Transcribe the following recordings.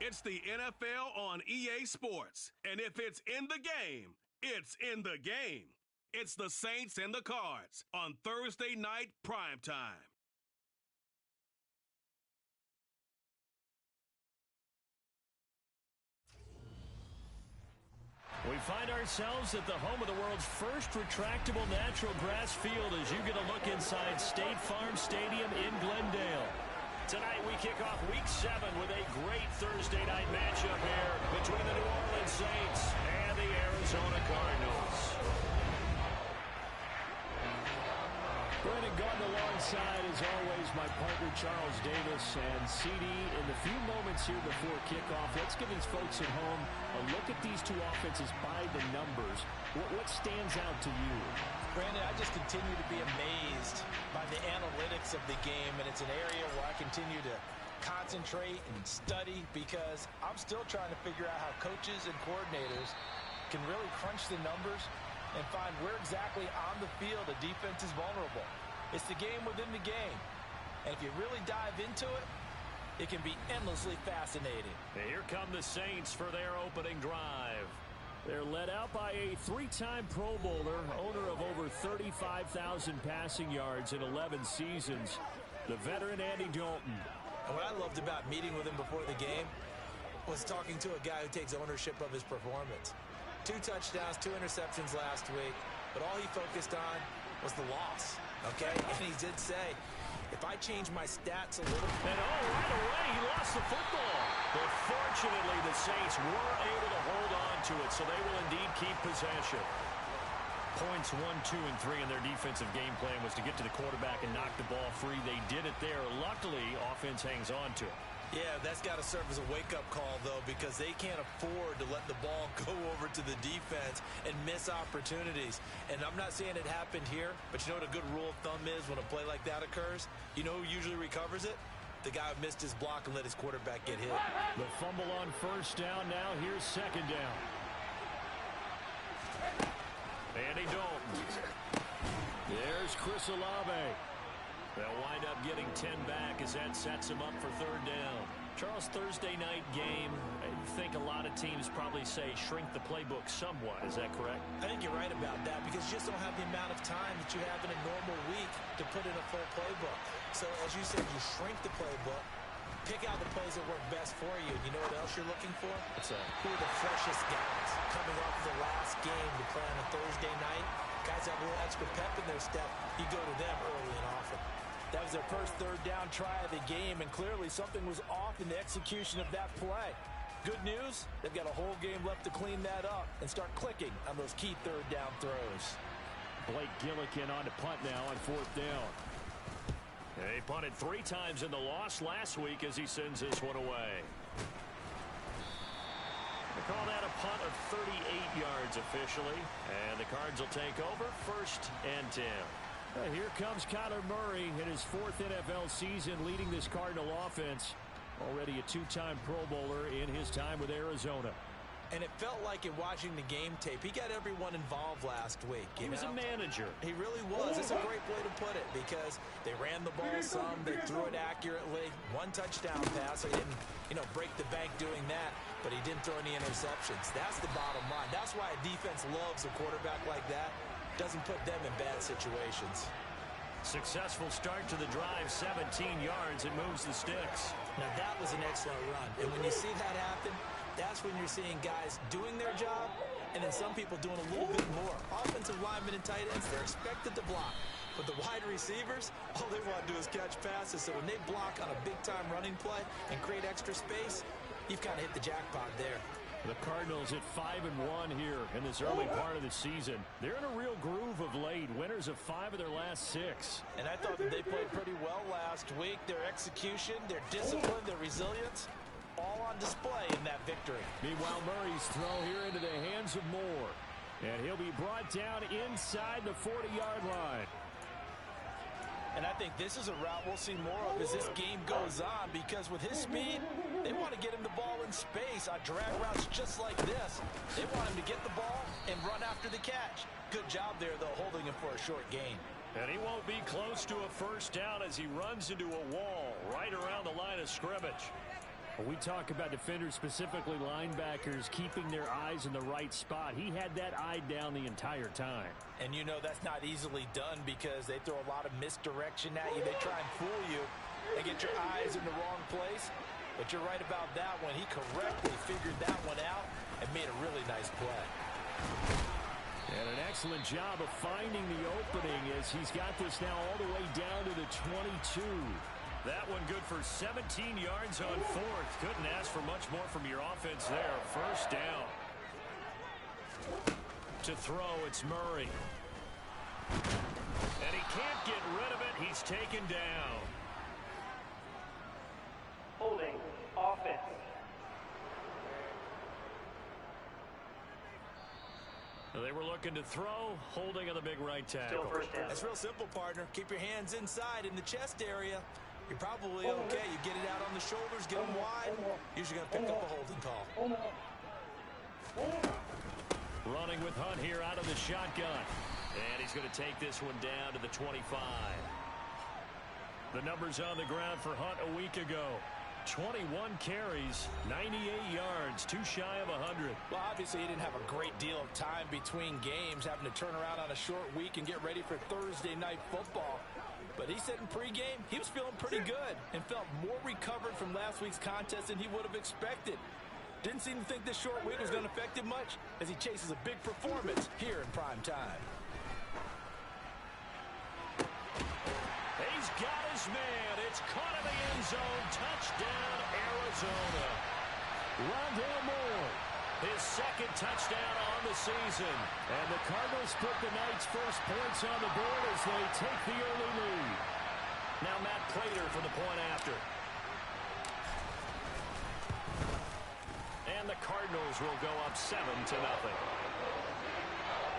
It's the NFL on EA Sports. And if it's in the game, it's in the game. It's the Saints and the Cards on Thursday night primetime. We find ourselves at the home of the world's first retractable natural grass field as you get a look inside State Farm Stadium in Glendale. Tonight we kick off Week 7 with a great Thursday night matchup here between the New Orleans Saints and the Arizona Cardinals. Brandon Gordon alongside, as always, my partner Charles Davis. And CD, in the few moments here before kickoff, let's give these folks at home a look at these two offenses by the numbers. What stands out to you? Brandon, I just continue to be amazed by the analytics of the game, and it's an area where I continue to concentrate and study because I'm still trying to figure out how coaches and coordinators can really crunch the numbers and find where exactly on the field a defense is vulnerable. It's the game within the game. And if you really dive into it, it can be endlessly fascinating. And here come the Saints for their opening drive. They're led out by a three-time Pro Bowler, owner of over 35,000 passing yards in 11 seasons, the veteran Andy Dalton. And what I loved about meeting with him before the game was talking to a guy who takes ownership of his performance. 2 touchdowns, 2 interceptions last week, but all he focused on was the loss, okay? And he did say, if I change my stats a little... And right away, he lost the football. But fortunately, the Saints were able to hold on to it, so they will indeed keep possession. Points 1, 2, and 3 in their defensive game plan was to get to the quarterback and knock the ball free. They did it there. Luckily, offense hangs on to it. Yeah, that's got to serve as a wake-up call, though, because they can't afford to let the ball go over to the defense and miss opportunities. And I'm not saying it happened here, but you know what a good rule of thumb is when a play like that occurs? You know who usually recovers it? The guy who missed his block and let his quarterback get hit. The fumble on first down now. Here's second down. Andy Dalton. There's Chris Olave. They'll wind up getting 10 back as that sets him up for third down. Charles, Thursday night game, I think a lot of teams probably say shrink the playbook somewhat. Is that correct? I think you're right about that because you just don't have the amount of time that you have in a normal week to put in a full playbook. So, as you said, you shrink the playbook, pick out the plays that work best for you. And you know what else you're looking for? What's that? Who are the freshest guys coming off the last game to play on a Thursday night? Guys have a little extra pep in their step. You go to them early and often. That was their first third down try of the game, and clearly something was off in the execution of that play. Good news, they've got a whole game left to clean that up and start clicking on those key third down throws. Blake Gillikin on to punt now on fourth down. He punted 3 times in the loss last week as he sends this one away. They call that a punt of 38 yards officially, and the Cards will take over 1st and 10. Here comes Kyler Murray in his 4th NFL season leading this Cardinal offense. Already a 2-time Pro Bowler in his time with Arizona. And it felt like in watching the game tape, he got everyone involved last week. He was a manager. He really was. That's a great way to put it because they ran the ball some, they threw it accurately. 1 touchdown pass. He didn't, break the bank doing that, but he didn't throw any interceptions. That's the bottom line. That's why a defense loves a quarterback like that. Doesn't put them in bad situations. Successful start to the drive, 17 yards, and moves the sticks. Now that was an excellent run. And when you see that happen, that's when you're seeing guys doing their job and then some people doing a little bit more. Offensive linemen and tight ends, they're expected to block. But the wide receivers, all they want to do is catch passes. So when they block on a big-time running play and create extra space, you've kind of hit the jackpot there. The Cardinals at 5-1 here in this early part of the season. They're in a real groove of late. Winners of 5 of their last 6. And I thought that they played pretty well last week. Their execution, their discipline, their resilience, all on display in that victory. Meanwhile, Murray's throw here into the hands of Moore. And he'll be brought down inside the 40-yard line. And I think this is a route we'll see more of as this game goes on because with his speed, they want to get him the ball in space on drag routes just like this. They want him to get the ball and run after the catch. Good job there, though, holding him for a short gain. And he won't be close to a first down as he runs into a wall right around the line of scrimmage. We talk about defenders, specifically linebackers, keeping their eyes in the right spot. He had that eye down the entire time. And you know that's not easily done because they throw a lot of misdirection at you. They try and fool you and get your eyes in the wrong place. But you're right about that one. He correctly figured that one out and made a really nice play. And an excellent job of finding the opening as he's got this now all the way down to the 22. That one good for 17 yards on fourth. Couldn't ask for much more from your offense there. First down. To throw, it's Murray. And he can't get rid of it. He's taken down. Holding offense. They were looking to throw, holding on the big right tackle. Still first down. That's real simple, partner. Keep your hands inside in the chest area. You're probably okay. You get it out on the shoulders, get them wide. Usually going to pick up a holding call. Running with Hunt here out of the shotgun. And he's going to take this one down to the 25. The numbers on the ground for Hunt a week ago. 21 carries, 98 yards, too shy of 100. Well, obviously, he didn't have a great deal of time between games, having to turn around on a short week and get ready for Thursday night football. But he said in pregame, he was feeling pretty good and felt more recovered from last week's contest than he would have expected. Didn't seem to think this short week was going to affect him much as he chases a big performance here in prime time. He's got his man. It's caught in the end zone. Touchdown, Arizona. Rondale Moore, his second touchdown on the season. And the Cardinals put the night's first points on the board as they take the early lead. Now Matt Prater for the point after. And the Cardinals will go up 7-0.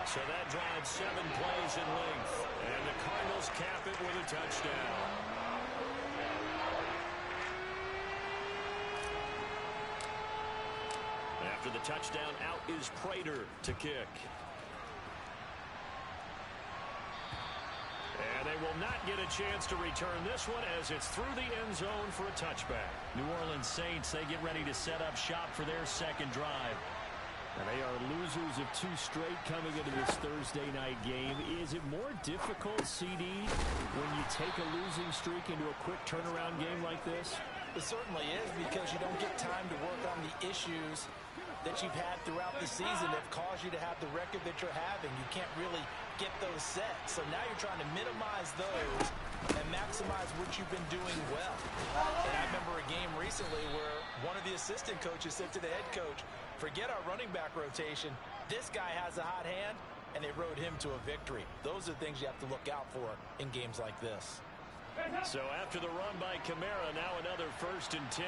So that drives 7 plays in length. And the Cardinals cap it with a touchdown. After the touchdown, out is Prater to kick. And they will not get a chance to return this one as it's through the end zone for a touchback. New Orleans Saints, they get ready to set up shop for their second drive. And they are losers of 2 straight coming into this Thursday night game. Is it more difficult, CD, when you take a losing streak into a quick turnaround game like this? It certainly is because you don't get time to work on the issues that you've had throughout the season that have caused you to have the record that you're having. You can't really get those set. So now you're trying to minimize those and maximize what you've been doing well. And I remember a game recently where one of the assistant coaches said to the head coach, forget our running back rotation. This guy has a hot hand, and they rode him to a victory. Those are things you have to look out for in games like this. So after the run by Kamara, now another 1st and 10.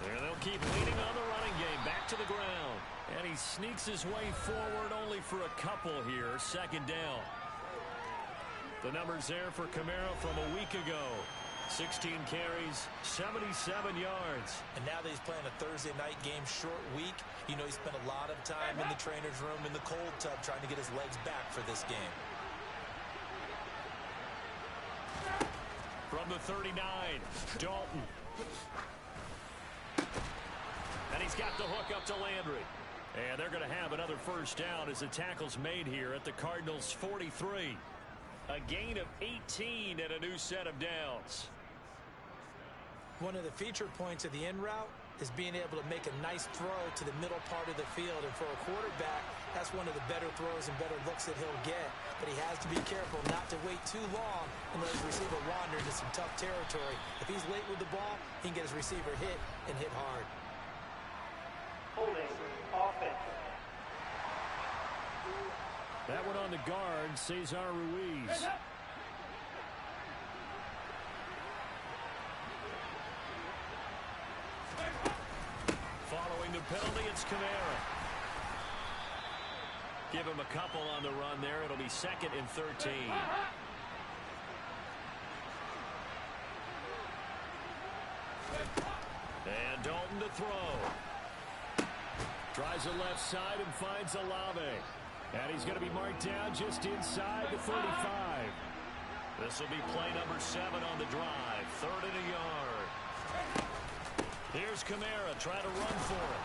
There they'll keep leaning on the running game. Back to the ground. And he sneaks his way forward only for a couple here. 2nd down. The numbers there for Kamara from a week ago. 16 carries, 77 yards. And now that he's playing a Thursday night game, short week, you know he spent a lot of time in the trainer's room in the cold tub trying to get his legs back for this game. From the 39, Dalton. And he's got the hook up to Landry. And they're going to have another 1st down as the tackle's made here at the Cardinals' 43. A gain of 18 and a new set of downs. One of the feature points of the in route is being able to make a nice throw to the middle part of the field. And for a quarterback, that's one of the better throws and better looks that he'll get. But he has to be careful not to wait too long and let his receiver wander into some tough territory. If he's late with the ball, he can get his receiver hit and hit hard. Holding offense. That one on the guard, Cesar Ruiz. Following the penalty, it's Kamara. Give him a couple on the run there. It'll be 2nd and 13. And Dalton to throw. Tries the left side and finds Olave. And he's going to be marked down just inside the 35. This will be play number 7 on the drive. 3rd and a yard. Here's Kamara trying to run for it.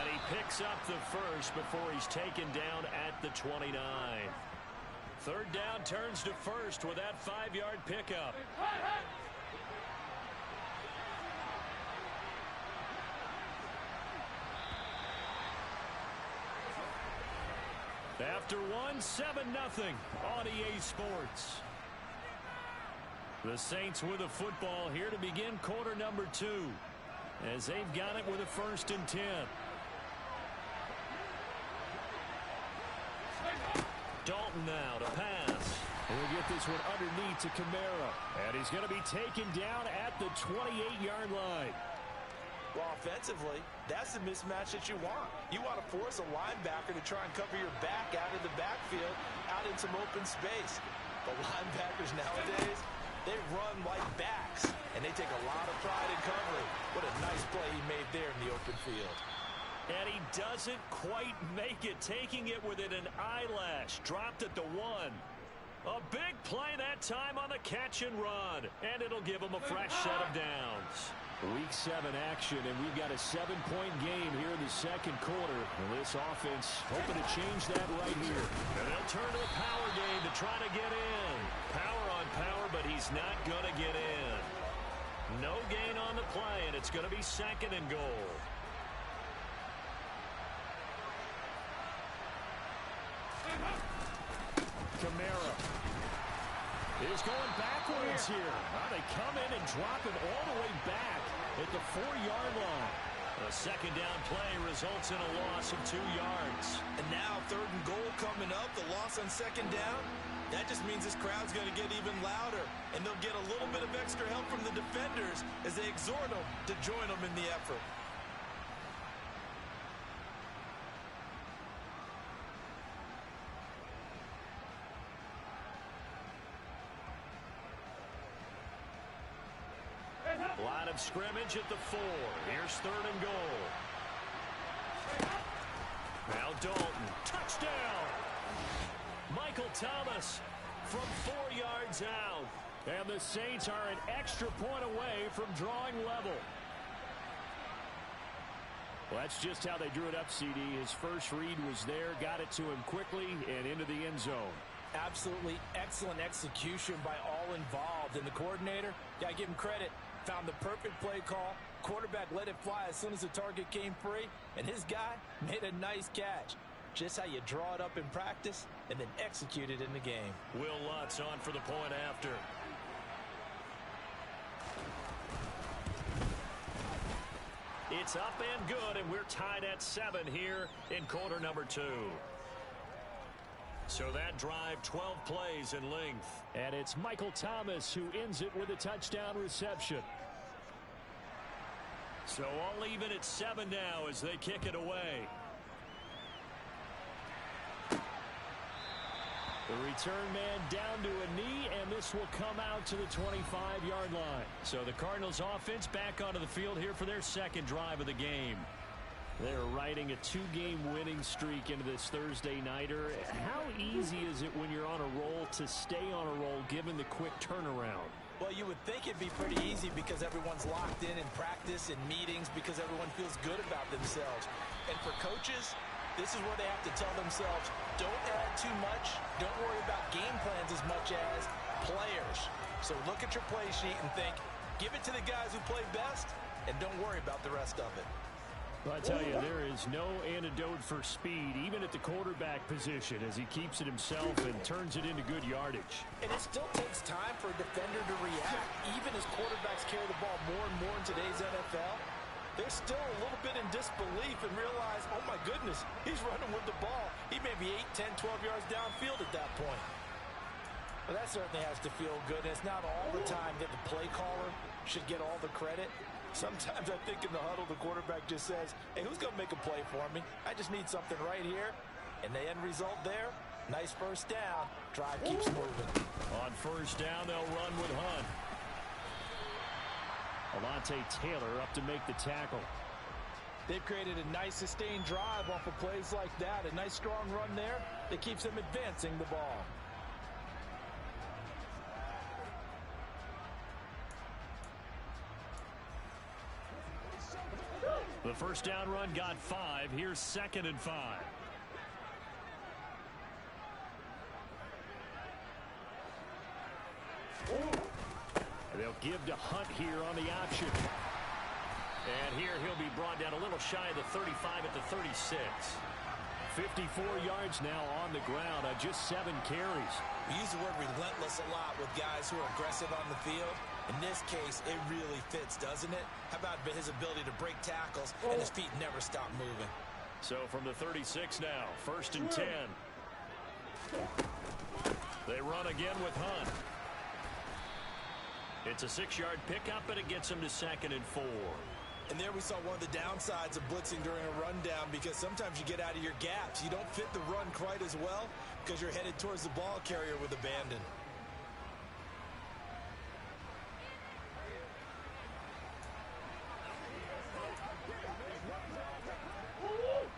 And he picks up the first before he's taken down at the 29. 3rd down turns to first with that 5-yard pickup. After one, 7-0 on EA Sports. The Saints with a football here to begin quarter number 2. As they've got it with a 1st and 10. Dalton now to pass. And we'll get this one underneath to Kamara. And he's going to be taken down at the 28-yard line. Well, offensively, that's the mismatch that you want. You want to force a linebacker to try and cover your back out of the backfield, out in some open space. The linebackers nowadays, they run like backs, and they take a lot of pride in covering. What a nice play he made there in the open field. And he doesn't quite make it, taking it within an eyelash. Dropped at the 1. A big play that time on the catch and run. And it'll give him a fresh set of downs. Week 7 action, and we've got a 7-point game here in the second quarter. And this offense hoping to change that right here. And they'll turn to the power game to try to get in. Power on power, but he's not going to get in. No gain on the play, and it's going to be 2nd and goal. Kamara is going backwards here. Now they come in and drop him all the way back at the 4-yard line. A 2nd down play results in a loss of 2 yards. And now 3rd and goal coming up. The loss on 2nd down. That just means this crowd's going to get even louder. And they'll get a little bit of extra help from the defenders as they exhort them to join them in the effort. Line of scrimmage at the 4. Here's 3rd and goal. Now Dalton. Touchdown! Michael Thomas from 4 yards out. And the Saints are an extra point away from drawing level. Well, that's just how they drew it up, CD. His first read was there, got it to him quickly, and into the end zone. Absolutely excellent execution by all involved. And the coordinator, got to give him credit, found the perfect play call. Quarterback let it fly as soon as the target came free, and his guy made a nice catch. Just how you draw it up in practice and then execute it in the game. Will Lutz on for the point after. It's up and good, and we're tied at 7 here in quarter number 2. So that drive, 12 plays in length. And it's Michael Thomas who ends it with a touchdown reception. So all even at 7 now as they kick it away. The return man down to a knee, and this will come out to the 25-yard line. So the Cardinals offense back onto the field here for their second drive of the game. They're riding a 2-game winning streak into this Thursday nighter. How easy is it when you're on a roll to stay on a roll given the quick turnaround? Well, you would think it'd be pretty easy because everyone's locked in practice and meetings because everyone feels good about themselves. And for coaches, this is where they have to tell themselves, don't add too much. Don't worry about game plans as much as players. So look at your play sheet and think, give it to the guys who play best, and don't worry about the rest of it. Well, I tell you, there is no antidote for speed, even at the quarterback position, as he keeps it himself and turns it into good yardage. And it still takes time for a defender to react. Even as quarterbacks carry the ball more and more in today's NFL, they're still a little bit in disbelief and realize, oh my goodness, he's running with the ball. He may be 8, 10, 12 yards downfield at that point. Well, that certainly has to feel good. And it's not all the time that the play caller should get all the credit. Sometimes I think in the huddle, the quarterback just says, hey, who's going to make a play for me? I just need something right here. And the end result there, nice first down. Drive keeps moving. On first down, they'll run with Hunt. Alontae Taylor up to make the tackle. They've created a nice sustained drive off of plays like that. A nice strong run there that keeps them advancing the ball. The first down run got 5. Here's 2nd and 5. They'll give to Hunt here on the option. And here he'll be brought down a little shy of the 35 at the 36. 54 yards now on the ground on just 7 carries. We use the word relentless a lot with guys who are aggressive on the field. In this case, it really fits, doesn't it? How about his ability to break tackles and his feet never stop moving? So from the 36 now, 1st and 10. They run again with Hunt. It's a 6-yard pickup, and it gets him to 2nd and 4. And there we saw one of the downsides of blitzing during a rundown, because sometimes you get out of your gaps. You don't fit the run quite as well because you're headed towards the ball carrier with abandon.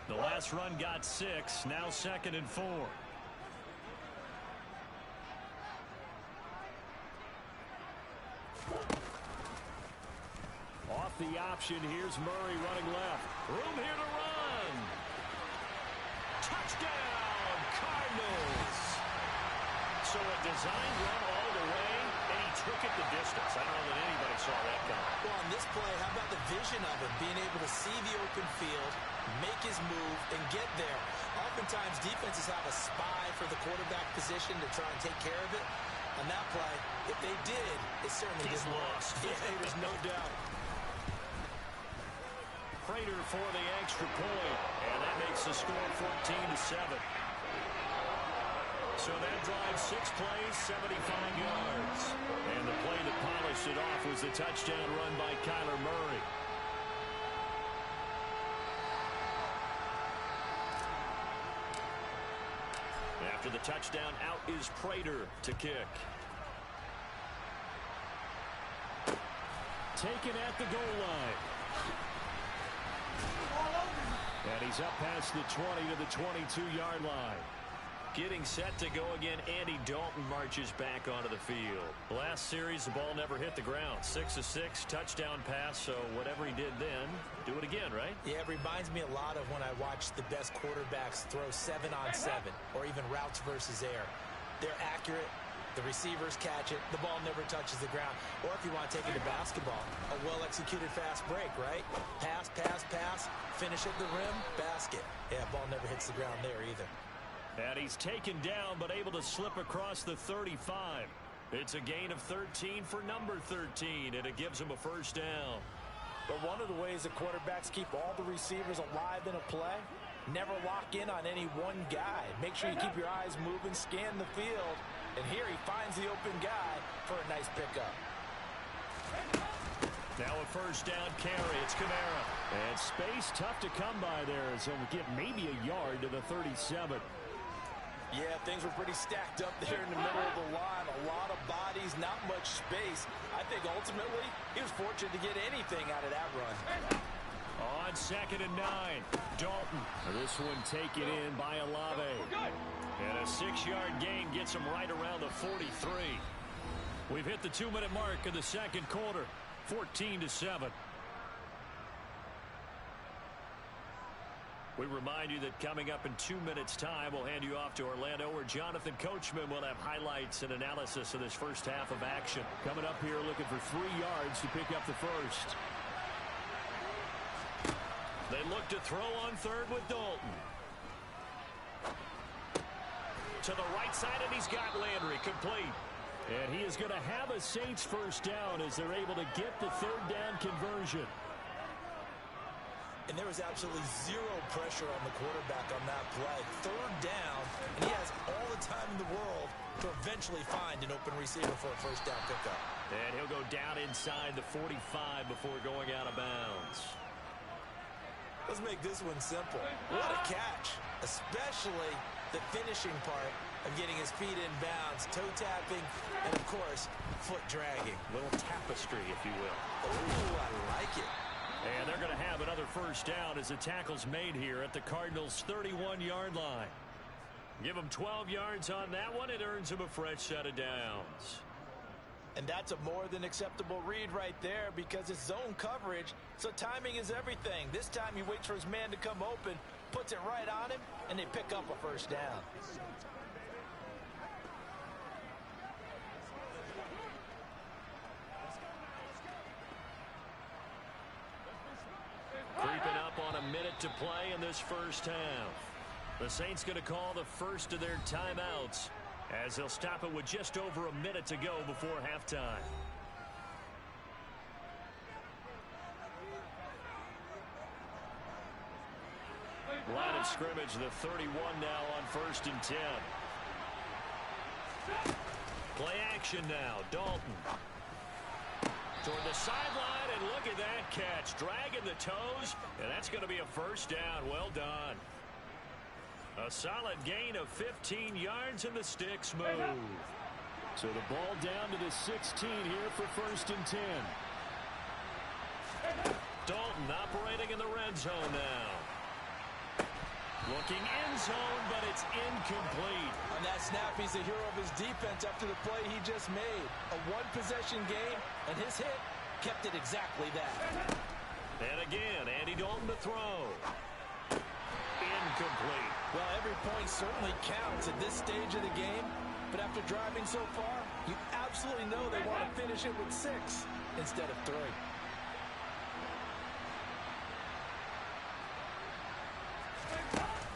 The last run got 6, now 2nd and 4. Off the option, here's Murray running left. Room here to run. Touchdown, Cardinals. So a design run all the way, and he took it the distance. I don't know that anybody saw that coming. Well, on this play, how about the vision of him, being able to see the open field, make his move, and get there. Oftentimes, defenses have a spy for the quarterback position to try and take care of it. On that play, if they did, it certainly He's didn't work. lost. Yeah, there's no doubt. Prater for the extra point, and that makes the score 14-7. So that drives 6 plays, 75 yards. And the play that polished it off was the touchdown run by Kyler Murray. After the touchdown, out is Prater to kick. Taken at the goal line. And he's up past the 20 to the 22-yard line. Getting set to go again, Andy Dalton marches back onto the field. Last series, the ball never hit the ground. 6 of 6, touchdown pass, so whatever he did then, do it again, right? Yeah, it reminds me a lot of when I watch the best quarterbacks throw 7-on-7 or even routes versus air. They're accurate. The receivers catch it. The ball never touches the ground. Or if you want to take it to basketball, a well-executed fast break, right? Pass, pass, pass, finish at the rim, basket. Yeah, ball never hits the ground there either. And he's taken down, but able to slip across the 35. It's a gain of 13 for number 13, and it gives him a first down. But one of the ways that quarterbacks keep all the receivers alive in a play, never lock in on any one guy. Make sure you keep your eyes moving, scan the field, and here he finds the open guy for a nice pickup. Now a first down carry. It's Kamara. And space tough to come by there, so we get maybe a yard to the 37. Yeah, things were pretty stacked up there in the middle of the line. A lot of bodies, not much space. I think ultimately he was fortunate to get anything out of that run. On 2nd and 9, Dalton. This one taken in by Olave. And a 6-yard gain gets him right around the 43. We've hit the 2-minute mark of the second quarter. 14-7. We remind you that coming up in 2 minutes' time, we'll hand you off to Orlando, where Jonathan Coachman will have highlights and analysis of this first half of action. Coming up here, looking for 3 yards to pick up the first. They look to throw on third with Dalton. To the right side, and he's got Landry complete. And he is going to have a Saints first down as they're able to get the third down conversion. And there was absolutely zero pressure on the quarterback on that play. Third down, and he has all the time in the world to eventually find an open receiver for a first down pickup. And he'll go down inside the 45 before going out of bounds. Let's make this one simple. What a catch, especially the finishing part of getting his feet in bounds, toe tapping, and of course, foot dragging. A little tapestry, if you will. Ooh, I like it. And they're going to have another first down as the tackle's made here at the Cardinals' 31-yard line. Give them 12 yards on that one. It earns them a fresh set of downs. And that's a more than acceptable read right there because it's zone coverage, so timing is everything. This time he waits for his man to come open, puts it right on him, and they pick up a first down. Creeping up on a minute to play in this first half. The Saints going to call the first of their timeouts as they'll stop it with just over a minute to go before halftime. Line of scrimmage, the 31 now on 1st and 10. Play action now, Dalton. Toward the sideline, and look at that catch. Dragging the toes, and that's going to be a first down. Well done. A solid gain of 15 yards, and the sticks move. So the ball down to the 16 here for 1st and 10. Dalton operating in the red zone now. Looking end zone, but it's incomplete. On that snap, he's the hero of his defense after the play he just made. A one-possession game, and his hit kept it exactly that. And again, Andy Dalton to throw. Incomplete. Well, every point certainly counts at this stage of the game, but after driving so far, you absolutely know they want to finish it with 6 instead of 3.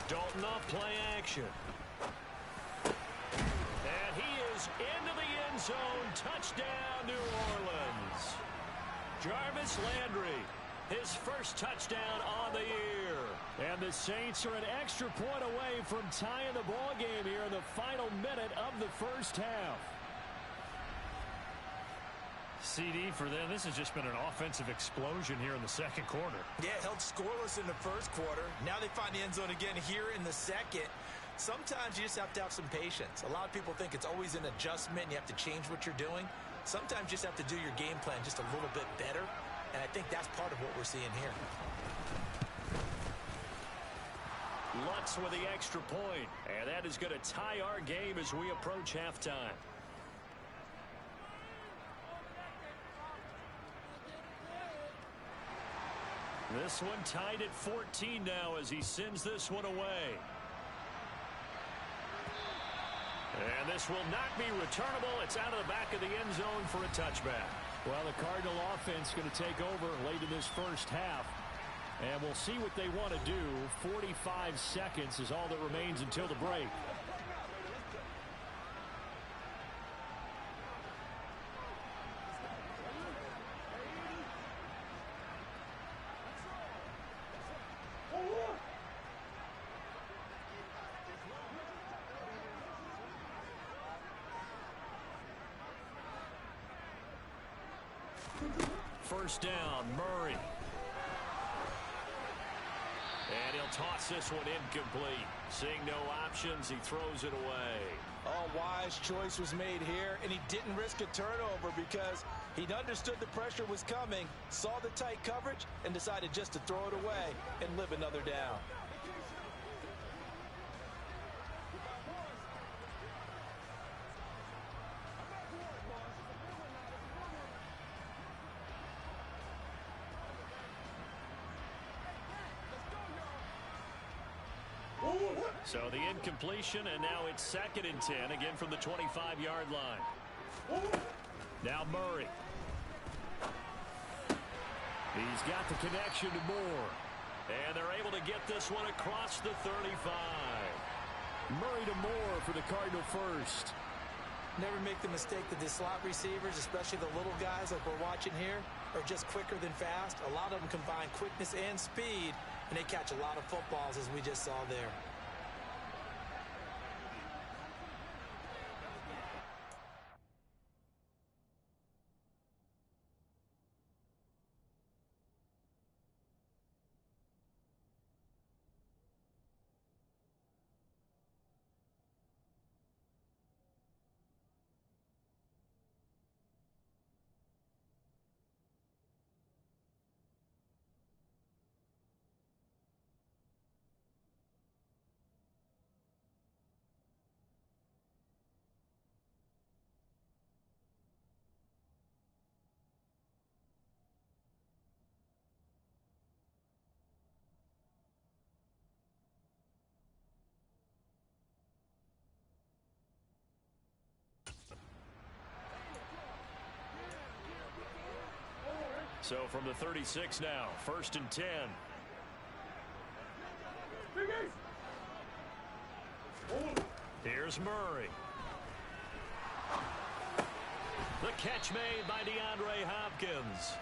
Dalton off play action. And he is into the end zone. Touchdown, New Orleans. Jarvis Landry, his first touchdown on the year. And the Saints are an extra point away from tying the ball game here in the final minute of the first half. CD for them. This has just been an offensive explosion here in the second quarter. Yeah, held scoreless in the first quarter. Now they find the end zone again here in the second. Sometimes you just have to have some patience. A lot of people think it's always an adjustment and you have to change what you're doing. Sometimes you just have to do your game plan just a little bit better, and I think that's part of what we're seeing here. Lutz with the extra point, and that is going to tie our game as we approach halftime. This one tied at 14 now as he sends this one away. And this will not be returnable. It's out of the back of the end zone for a touchback. Well, the Cardinal offense going to take over late in this first half. And we'll see what they want to do. 45 seconds is all that remains until the break. First down, Murray. And he'll toss this one incomplete. Seeing no options, he throws it away. A wise choice was made here, and he didn't risk a turnover because he'd understood the pressure was coming, saw the tight coverage, and decided just to throw it away and live another down. So the incompletion, and now it's 2nd and 10, again from the 25-yard line. Now Murray. He's got the connection to Moore. And they're able to get this one across the 35. Murray to Moore for the Cardinal first. Never make the mistake that the slot receivers, especially the little guys like we're watching here, are just quicker than fast. A lot of them combine quickness and speed, and they catch a lot of footballs, as we just saw there. So from the 36 now, 1st and 10. Here's Murray. The catch made by DeAndre Hopkins.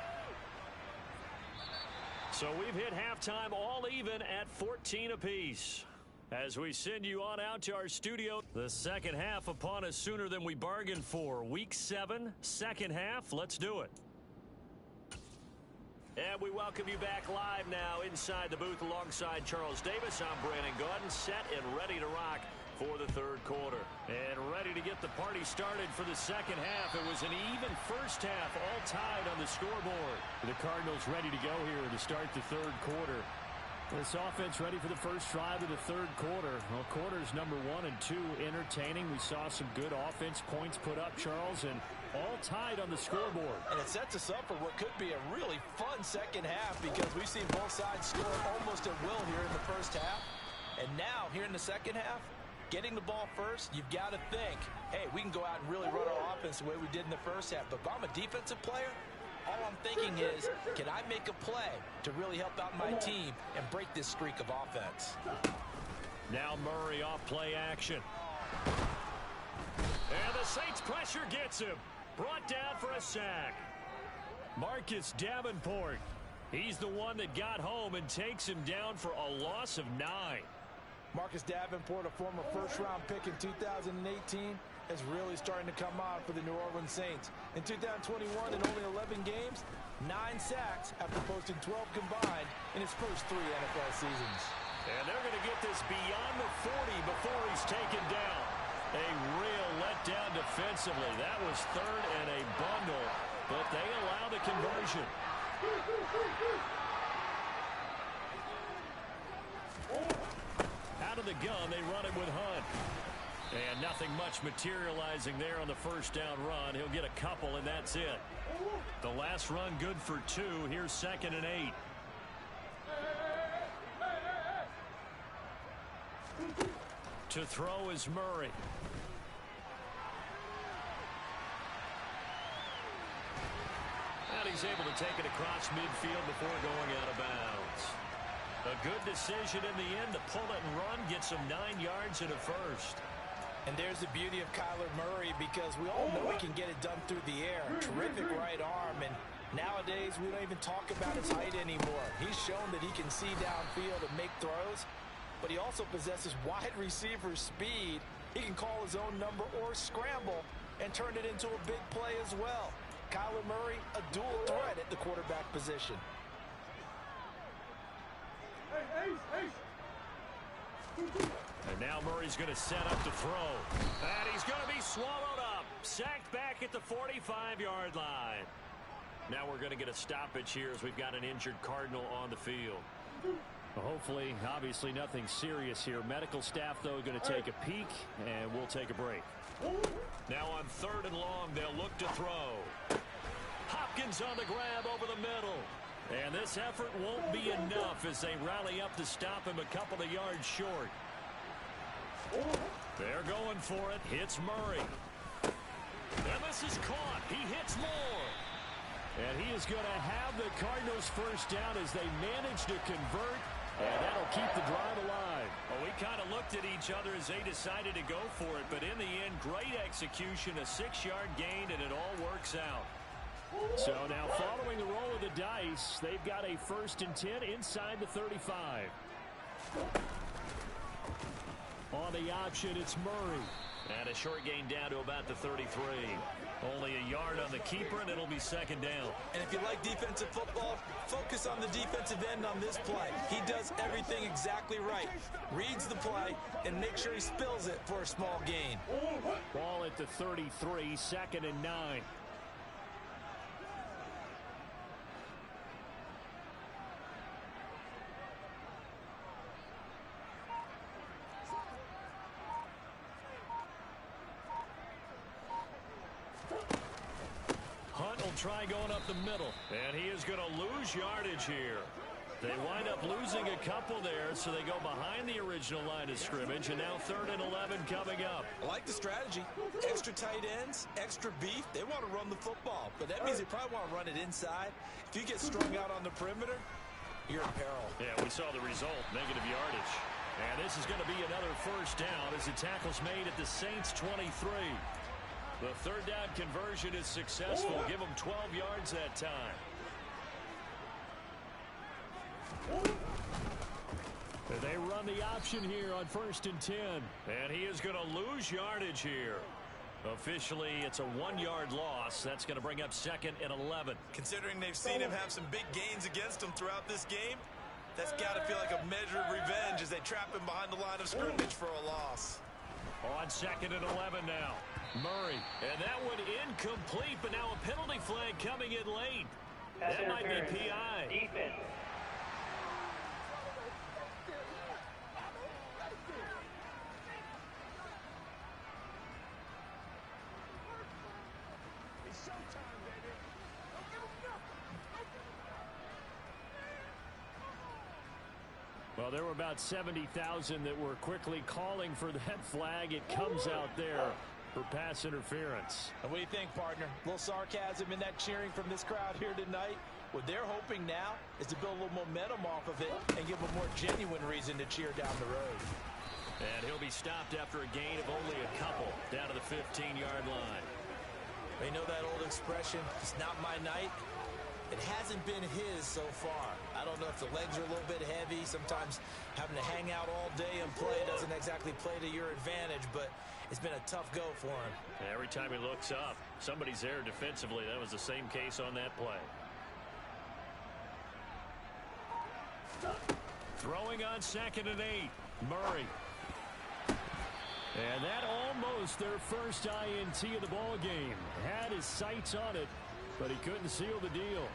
So we've hit halftime all even at 14 apiece. As we send you on out to our studio, the second half upon us sooner than we bargained for. Week 7, second half. Let's do it. And we welcome you back live now inside the booth alongside Charles Davis. I'm Brandon Gaudin, set and ready to rock for the third quarter. And ready to get the party started for the second half. It was an even first half, all tied on the scoreboard. The Cardinals ready to go here to start the third quarter. This offense ready for the first drive of the third quarter. Well, quarters number 1 and 2 entertaining. We saw some good offense points put up, Charles, and all tied on the scoreboard. And it sets us up for what could be a really fun second half because we've seen both sides score almost at will here in the first half. And now, here in the second half, getting the ball first, you've got to think, hey, we can go out and really run our offense the way we did in the first half. But if I'm a defensive player, all I'm thinking is, can I make a play to really help out my team and break this streak of offense? Now Murray off play action. And the Saints pressure gets him. Brought down for a sack. Marcus Davenport. He's the one that got home and takes him down for a loss of 9. Marcus Davenport, a former first-round pick in 2018, is really starting to come on for the New Orleans Saints. In 2021, in only 11 games, 9 sacks after posting 12 combined in his first 3 NFL seasons. And they're going to get this beyond the 40 before he's taken down. A real letdown defensively. That was third and a bundle, but they allow the conversion. Out of the gun, they run it with Hunt. And nothing much materializing there on the first down run. He'll get a couple, and that's it. The last run good for 2. Here's 2nd and 8. To throw is Murray. And he's able to take it across midfield before going out of bounds. A good decision in the end to pull it and run. Gets him 9 yards and a first. And there's the beauty of Kyler Murray because we all know he can get it done through the air. Terrific right arm, and nowadays we don't even talk about his height anymore. He's shown that he can see downfield and make throws, but he also possesses wide receiver speed. He can call his own number or scramble and turn it into a big play as well. Kyler Murray, a dual threat at the quarterback position. And now Murray's going to set up to throw. And he's going to be swallowed up. Sacked back at the 45-yard line. Now we're going to get a stoppage here as we've got an injured Cardinal on the field. Well, hopefully, obviously nothing serious here. Medical staff, though, going to take a peek, and we'll take a break. Now on 3rd and long, they'll look to throw. Hopkins on the grab over the middle. And this effort won't be enough as they rally up to stop him a couple of yards short. They're going for it. Hits Murray. And this is caught. He hits more. And he is going to have the Cardinals first down as they manage to convert. And that'll keep the drive alive. Well, we kind of looked at each other as they decided to go for it. But in the end, great execution, a 6-yard gain, and it all works out. So now following the roll of the dice, they've got a 1st and 10 inside the 35. On the option, it's Murray. And a short gain down to about the 33. Only a yard on the keeper, and it'll be 2nd down. And if you like defensive football, focus on the defensive end on this play. He does everything exactly right. Reads the play and makes sure he spills it for a small gain. Ball at the 33, 2nd and 9. Hunt will try going up the middle, and he is going to lose yardage here. They wind up losing a couple there, so they go behind the original line of scrimmage, and now 3rd and 11 coming up. I like the strategy. Extra tight ends, extra beef. They want to run the football, but that means they probably want to run it inside. If you get strung out on the perimeter, you're in peril. Yeah, we saw the result, negative yardage. And this is going to be another 1st down as the tackle's made at the Saints' 23. The 3rd down conversion is successful. Give them 12 yards that time. They run the option here on 1st and 10. And he is going to lose yardage here. Officially, it's a 1-yard loss. That's going to bring up 2nd and 11. Considering they've seen him have some big gains against them throughout this game, that's got to feel like a measure of revenge as they trap him behind the line of scrimmage for a loss. On 2nd and 11 now. Murray. And that one incomplete, but now a penalty flag coming in late. That might be PI. Defense. Well, there were about 70,000 that were quickly calling for that flag. It comes out there for pass interference. And what do you think, partner? A little sarcasm in that cheering from this crowd here tonight. What they're hoping now is to build a little momentum off of it and give a more genuine reason to cheer down the road. And he'll be stopped after a gain of only a couple down to the 15-yard line. They know that old expression, it's not my night. It hasn't been his so far. I don't know if the legs are a little bit heavy. Sometimes having to hang out all day and play doesn't exactly play to your advantage, but it's been a tough go for him. Every time he looks up, somebody's there defensively. That was the same case on that play. Throwing on 2nd and 8. Murray. And that almost their first INT of the ball game. Had his sights on it, but he couldn't seal the deal.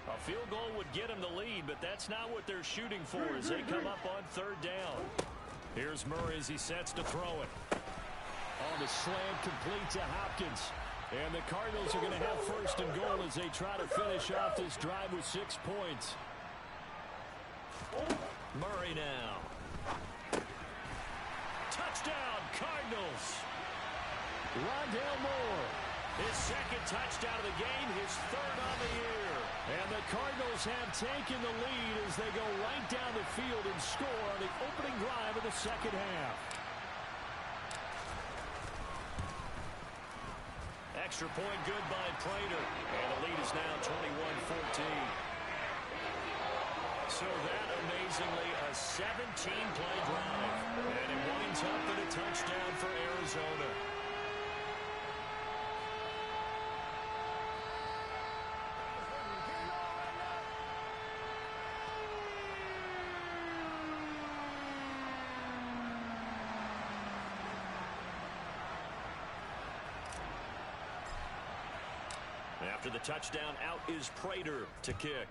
A field goal would get him the lead, but that's not what they're shooting for as they come up on 3rd down. Here's Murray as he sets to throw it. On the slant, complete to Hopkins. And the Cardinals are going to have 1st and goal as they try to finish off this drive with 6 points. Murray now. Touchdown, Cardinals. Rondale Moore. His 2nd touchdown of the game, his 3rd on the year. And the Cardinals have taken the lead as they go right down the field and score on the opening drive of the 2nd half. Extra point good by Prater. And the lead is now 21-14. So that, amazingly, a 17-play drive. And it winds up in a touchdown for Arizona. After the touchdown, out is Prater to kick.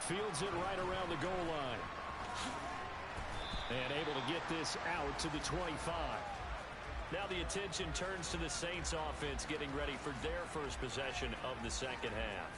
Fields it right around the goal line. And able to get this out to the 25. Now the attention turns to the Saints offense getting ready for their first possession of the 2nd half.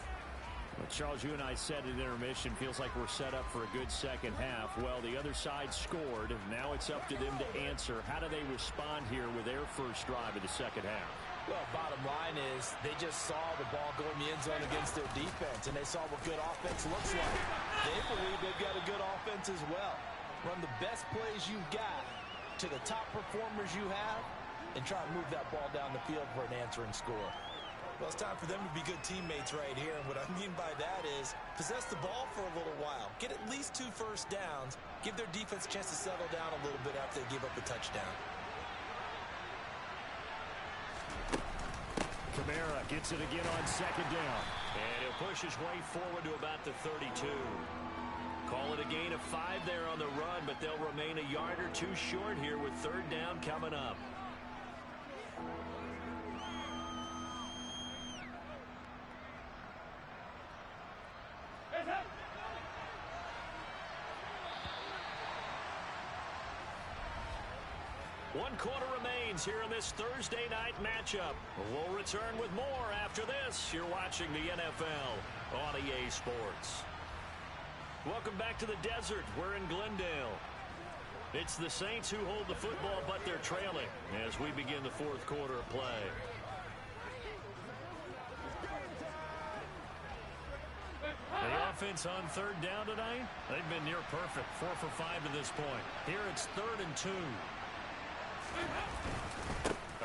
Well, Charles, you and I said at intermission, feels like we're set up for a good 2nd half. Well, the other side scored. Now it's up to them to answer. How do they respond here with their first drive of the 2nd half? Well, bottom line is they just saw the ball go in the end zone against their defense, and they saw what good offense looks like. They believe they've got a good offense as well. Run the best plays you've got to the top performers you have and try and move that ball down the field for an answering score. Well, it's time for them to be good teammates right here, and what I mean by that is possess the ball for a little while. Get at least 2 first downs. Give their defense a chance to settle down a little bit after they give up a touchdown. Kamara gets it again on 2nd down. And he'll push his way forward to about the 32. Call it a gain of 5 there on the run, but they'll remain a yard or 2 short here with 3rd down coming up. 1 quarter remains here in this Thursday night matchup. We'll return with more after this. You're watching the NFL on EA Sports. Welcome back to the desert. We're in Glendale. It's the Saints who hold the football, but they're trailing as we begin the 4th quarter of play. The offense on 3rd down tonight, they've been near perfect. 4 for 5 to this point. Here it's 3rd and 2.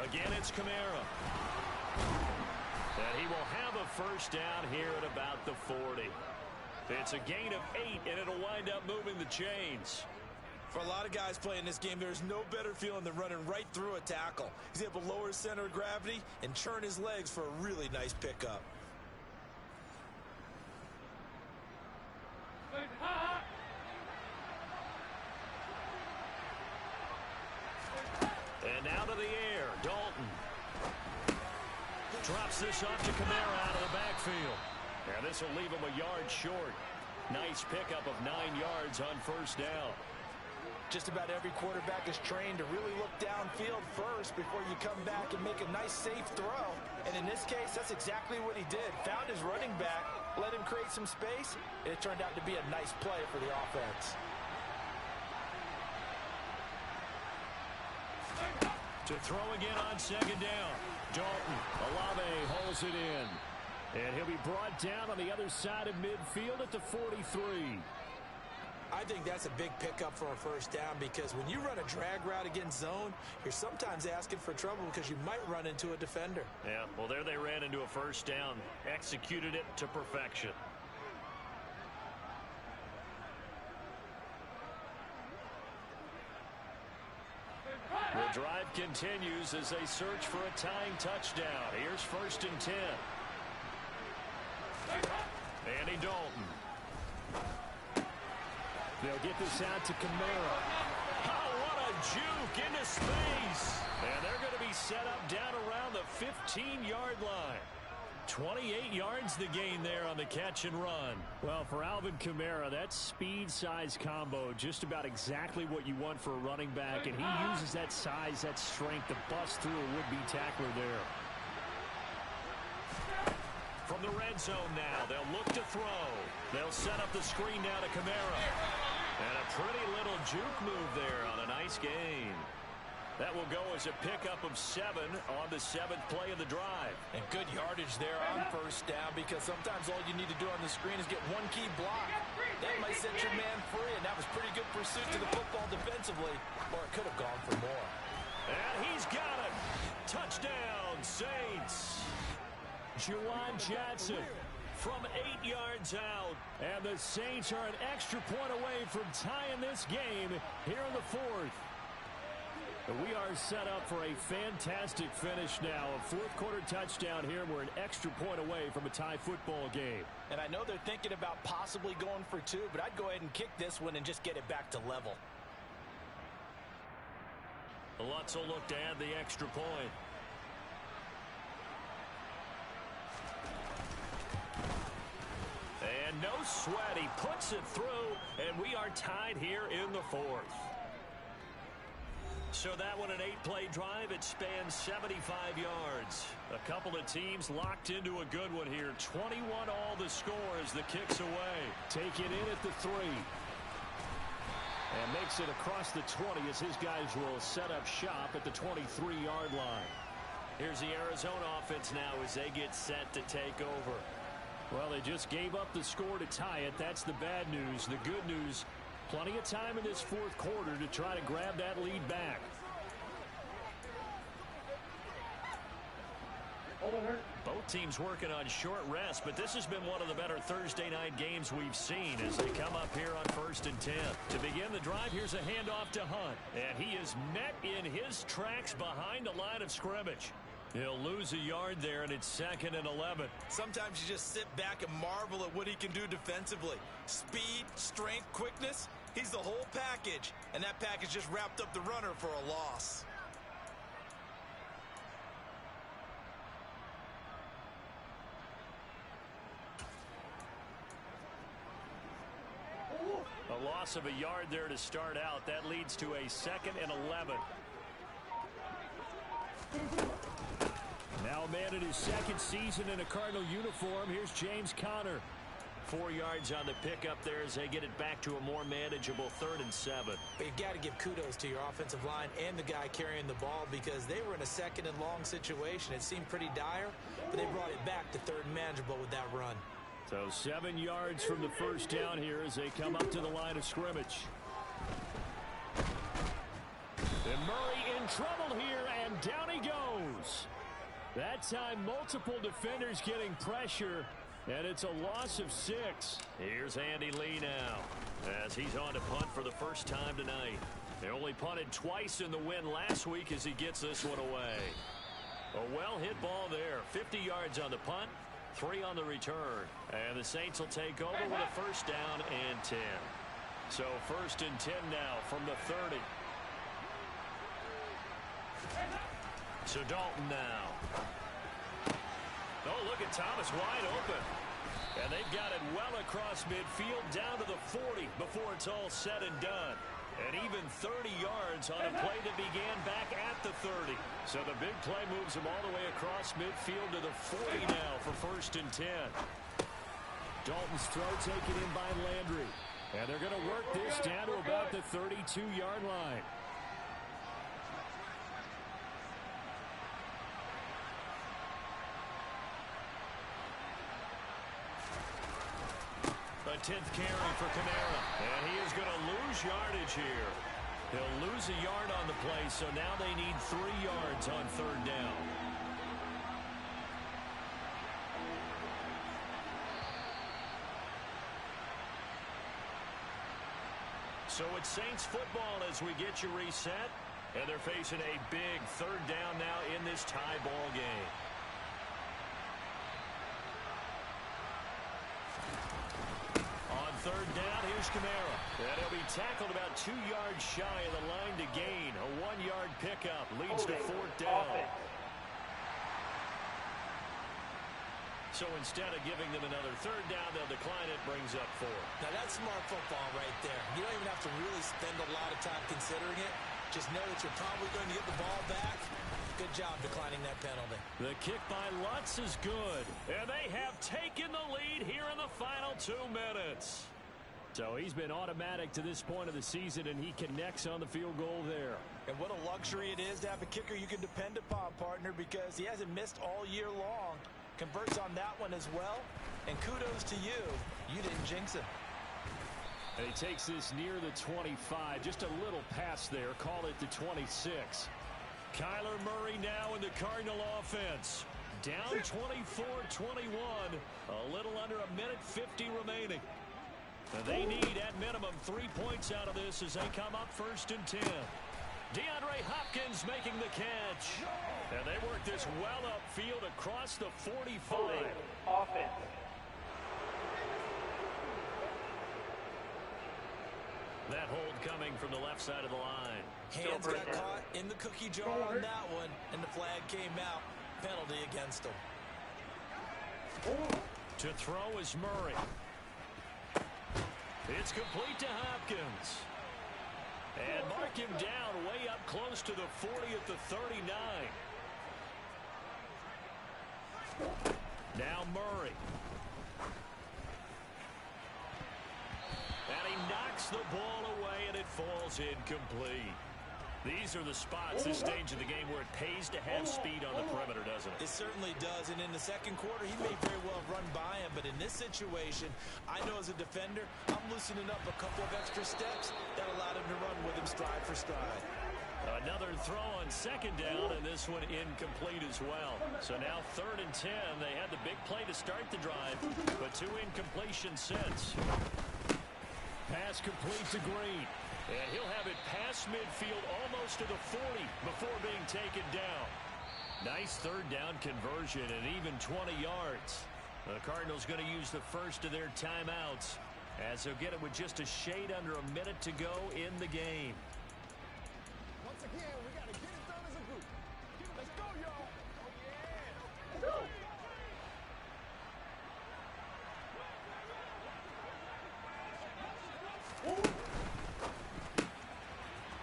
Again, it's Kamara. And he will have a first down here at about the 40. It's a gain of 8, and it'll wind up moving the chains. For a lot of guys playing this game, there's no better feeling than running right through a tackle. He's able to lower his center of gravity and churn his legs for a really nice pickup. And out of the air, Dalton. Drops this off to Kamara out of the backfield. And this will leave him a yard short. Nice pickup of 9 yards on first down. Just about every quarterback is trained to really look downfield first before you come back and make a nice, safe throw. And in this case, that's exactly what he did. Found his running back, let him create some space, and it turned out to be a nice play for the offense. To throw again on 2nd down. Dalton, Olave holds it in. And he'll be brought down on the other side of midfield at the 43. I think that's a big pickup for a first down because when you run a drag route against zone, you're sometimes asking for trouble because you might run into a defender. Yeah, well, there they ran into a first down. Executed it to perfection. The drive continues as they search for a tying touchdown. Here's 1st and 10. Andy Dalton. They'll get this out to Kamara. Oh, what a juke into space. And they're going to be set up down around the 15-yard line. 28 yards the gain there on the catch and run. Well, for Alvin Kamara, that speed-size combo, just about exactly what you want for a running back, and he uses that size, that strength to bust through a would-be tackler there. From the red zone now, they'll look to throw. They'll set up the screen now to Kamara. And a pretty little juke move there on a nice gain. That will go as a pickup of 7 on the 7th play of the drive. And good yardage there on first down because sometimes all you need to do on the screen is get one key block. That might set your man free, and that was pretty good pursuit to the football defensively, or it could have gone for more. And he's got it. Touchdown, Saints. Juwan Johnson from 8 yards out. And the Saints are an extra point away from tying this game here in the 4th. We are set up for a fantastic finish now. A 4th quarter touchdown here. We're an extra point away from a tie football game. And I know they're thinking about possibly going for 2, but I'd go ahead and kick this one and just get it back to level. Lutz will look to add the extra point. And no sweat. He puts it through, and we are tied here in the 4th. So that one, an 8-play drive. It spans 75 yards. A couple of teams locked into a good one here. 21 all the score as the kick's away. Take it in at the 3. And makes it across the 20 as his guys will set up shop at the 23-yard line. Here's the Arizona offense now as they get set to take over. Well, they just gave up the score to tie it. That's the bad news. The good news, plenty of time in this 4th quarter to try to grab that lead back. Both teams working on short rest, but this has been one of the better Thursday night games we've seen as they come up here on 1st and 10. To begin the drive, here's a handoff to Hunt, and he is met in his tracks behind the line of scrimmage. He'll lose a yard there, and it's 2nd and 11. Sometimes you just sit back and marvel at what he can do defensively. Speed, strength, quickness, he's the whole package, and that package just wrapped up the runner for a loss. A loss of a yard there to start out. That leads to a 2nd and 11. Now a man in his second season in a Cardinal uniform. Here's James Conner. 4 yards on the pickup there as they get it back to a more manageable 3rd and 7. But you've got to give kudos to your offensive line and the guy carrying the ball because they were in a 2nd and long situation. It seemed pretty dire, but they brought it back to 3rd and manageable with that run. So 7 yards from the first down here as they come up to the line of scrimmage. And Murray in trouble here, and down he goes. That time, multiple defenders getting pressure, and it's a loss of 6. Here's Andy Lee now as he's on to punt for the first time tonight. They only punted twice in the win last week as he gets this one away. A well-hit ball there. 50 yards on the punt, 3 on the return. And the Saints will take over with a first down and 10. So 1st and 10 now from the 30. So Dalton now. Oh, look at Thomas wide open. And they've got it well across midfield down to the 40 before it's all said and done. And even 30 yards on a play that began back at the 30. So the big play moves them all the way across midfield to the 40 now for 1st and 10. Dalton's throw taken in by Landry. And they're going to work this down to about the 32-yard line. A 10th carry for Kamara. And he is going to lose yardage here. He'll lose a yard on the play, so now they need 3 yards on 3rd down. So it's Saints football as we get you reset. And they're facing a big 3rd down now in this tie ball game. On 3rd down, here's Kamara. And he'll be tackled about 2 yards shy of the line to gain. A 1-yard pickup leads to 4th down. So instead of giving them another 3rd down, they'll decline it, brings up 4. Now that's smart football right there. You don't even have to really spend a lot of time considering it. Just know that you're probably going to get the ball back. Good job declining that penalty. The kick by Lutz is good. And they have taken the lead here in the final 2 minutes. So he's been automatic to this point of the season, and he connects on the field goal there. And what a luxury it is to have a kicker you can depend upon, partner, because he hasn't missed all year long. Converts on that one as well. And kudos to you. You didn't jinx him. And he takes this near the 25. Just a little pass there. Call it the 26. Kyler Murray now in the Cardinal offense. Down 24-21. A little under a minute 50 remaining. And they need, at minimum, 3 points out of this as they come up 1st and 10. DeAndre Hopkins making the catch. And they work this well upfield across the 45. Offense. That hold coming from the left side of the line. Hands got caught in the cookie jar on that one, and the flag came out. Penalty against him. To throw is Murray. It's complete to Hopkins. And mark him down way up close to the 40 at the 39. Now Murray. And he knocks the ball away, and it falls incomplete. These are the spots, this stage of the game, where it pays to have speed on the perimeter, doesn't it? It certainly does, and in the second quarter, he may very well run by him, but in this situation, I know as a defender, I'm loosening up a couple of extra steps that allowed him to run with him stride for stride. Another throw on 2nd down, and this one incomplete as well. So now 3rd and 10. They had the big play to start the drive, but 2 incompletions since. Pass complete to Green. And he'll have it past midfield almost to the 40 before being taken down. Nice 3rd down conversion and even 20 yards. The Cardinals going to use the first of their timeouts as they'll get it with just a shade under a minute to go in the game. Once again, we got to get it done as a group. Let's go, y'all. Oh, yeah.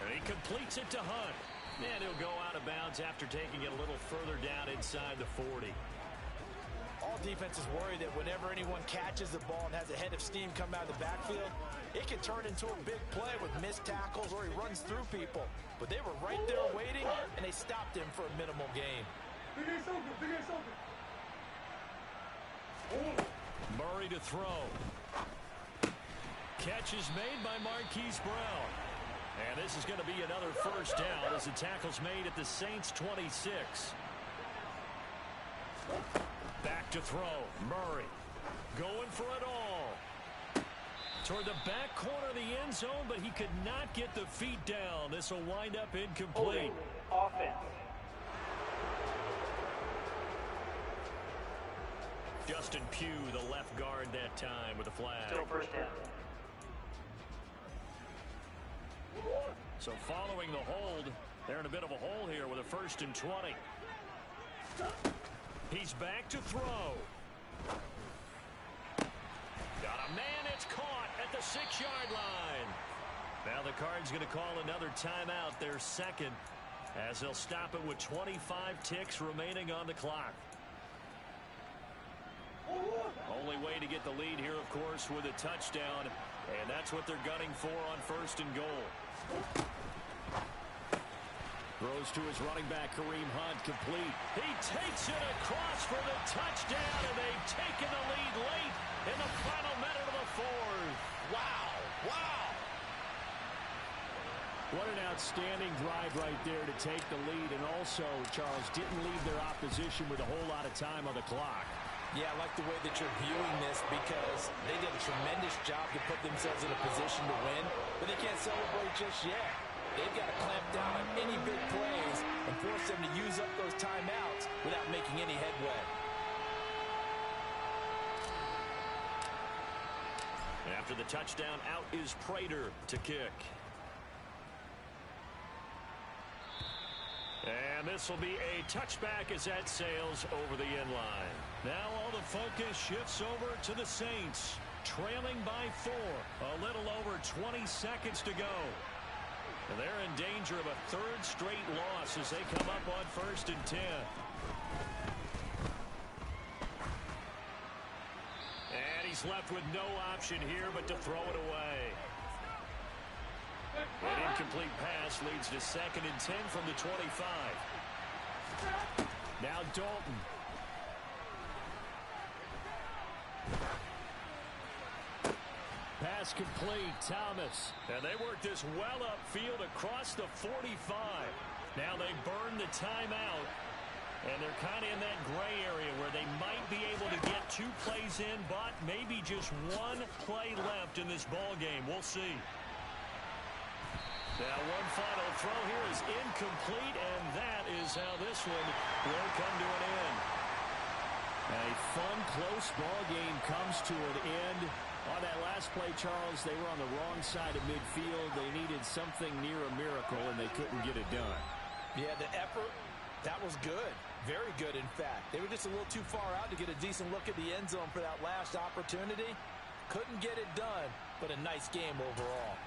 And he completes it to Hunt. And he'll go out of bounds after taking it a little further down inside the 40. All defenses worry that whenever anyone catches the ball and has a head of steam come out of the backfield, it can turn into a big play with missed tackles or he runs through people. But they were right there waiting, and they stopped him for a minimal gain. Murray to throw. Catch is made by Marquise Brown. And this is going to be another first down as the tackle's made at the Saints 26. Back to throw. Murray going for it all. Toward the back corner of the end zone, but he could not get the feet down. This will wind up incomplete. Offense. Justin Pugh, the left guard that time with a flag. Still first down. So following the hold, they're in a bit of a hole here with a 1st and 20. He's back to throw. Got a man, it's caught at the 6-yard line. Now the Cards going to call another timeout, their second, as they'll stop it with 25 ticks remaining on the clock. Only way to get the lead here, of course, with a touchdown, and that's what they're gunning for on 1st and goal. Throws to his running back, Kareem Hunt, complete. He takes it across for the touchdown, and they've taken the lead late in the final minute of the 4th. Wow, wow. What an outstanding drive right there to take the lead, and also, Charles, didn't leave their opposition with a whole lot of time on the clock. Yeah, I like the way that you're viewing this because they did a tremendous job to put themselves in a position to win, but they can't celebrate just yet. They've got to clamp down on any big plays and force them to use up those timeouts without making any headway. After the touchdown, out is Prater to kick. And this will be a touchback as that sails over the end line. Now all the focus shifts over to the Saints, trailing by 4. A little over 20 seconds to go. And they're in danger of a 3rd straight loss as they come up on 1st and 10. And he's left with no option here but to throw it away. An incomplete pass leads to 2nd and 10 from the 25. Now Dalton. Pass complete, Thomas. And they work this well upfield across the 45. Now they burn the timeout. And they're kind of in that gray area where they might be able to get 2 plays in, but maybe just 1 play left in this ball game. We'll see. Now one final throw here is incomplete, and that is how this one will come to an end. A fun, close ball game comes to an end. On that last play, Charles, they were on the wrong side of midfield. They needed something near a miracle, and they couldn't get it done. Yeah, the effort, that was good. Very good, in fact. They were just a little too far out to get a decent look at the end zone for that last opportunity. Couldn't get it done, but a nice game overall.